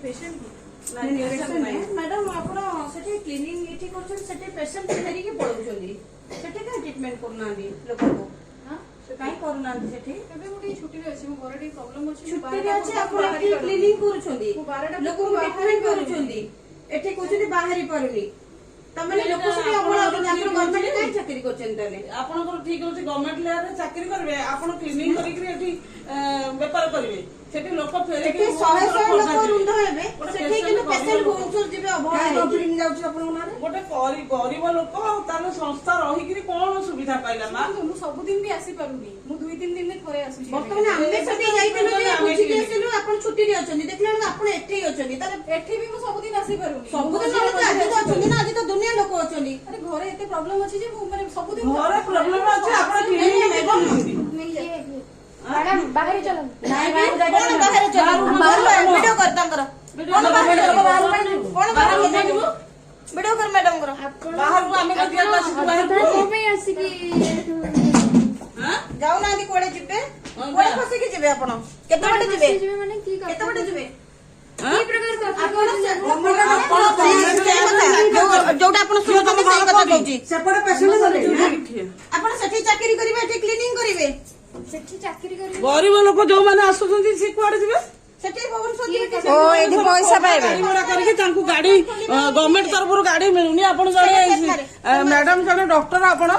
madam आपण सेठी cleaning एठी करछन सेठी patient फेरी के पळउछन्ती सेठी का ट्रीटमेंट करना दी लोक को हां काई करना दी सेठी तबे मुडी छुट्टी रे अछि मो घरे प्रॉब्लम अछि छुट्टी रे अछि आपण एठी क्लीनिंग करूछन्ती लोक को ट्रीटमेंट करूछन्ती एठी कोछन्ती बाहरी परुनी तमने लोक सेठी आपण गवर्नमेंट काई चाकरी करछन तले आपण को ठीक होछि गवर्नमेंट लेयर रे चाकरी करबे आपण क्लीनिंग करी के एठी व्यापार करबे सेठी लोक फेरे के 100 लोक रुंध हेबे सेठी किनो पेशेंट होउछर जिबे अभाव कंप्लेन जाउछ आपण माने गोटे गरीब लोक ताने संस्था रही कि कोन सुविधा पाइला मा मु सब दिन भी आसी पारुनी मु 2-3 दिन में थरे आसु वर्तमान आमे सेठी जाइतिनो जे बुझी के आसिलु आपण छुट्टी रे अछन्ती देखला आपण एठी अछन्ती तारे एठी भी मु सब दिन आसी पारुनी सब दिन लोक आजि तो अछन्ती ना आजि तो दुनिया लोक अछन्ती अरे घरे एते प्रॉब्लम अछि जे मु माने सब दिन घरे प्रॉब्लम अछि आपण क्लीनिंग मिल जाए मैडम बाहर चलो नाही कोन बाहर चलो बाहर वीडियो कर तांकर कोन बाहर वीडियो कर मैडम करो बाहर को आमे कटिया आसी बाहर को में आसी कि हां जाऊ ना आदि कोड़े जिबे कोड़े फसे के जिबे आपण केते बटे जिबे माने की केते बटे जिबे की प्रकार का जोटा आपण सुनतनी सही कथा कहूची सेपटे पेशेंट आपण सेठी चाकरी करिवे एठी क्लीनिंग करिवे सेठी चाकरी करी गरीब लोक जो माने आसुछन्ती से कुआडे जिबे सेठी भुवनेश्वर जिबे ओ एठी पैसा पाइबे गाड़ी भड़ा करके तांकू गाड़ी गवर्नमेंट तरफ गाड़ी मिलुनी आपण जणे मैडम जणे डॉक्टर आपण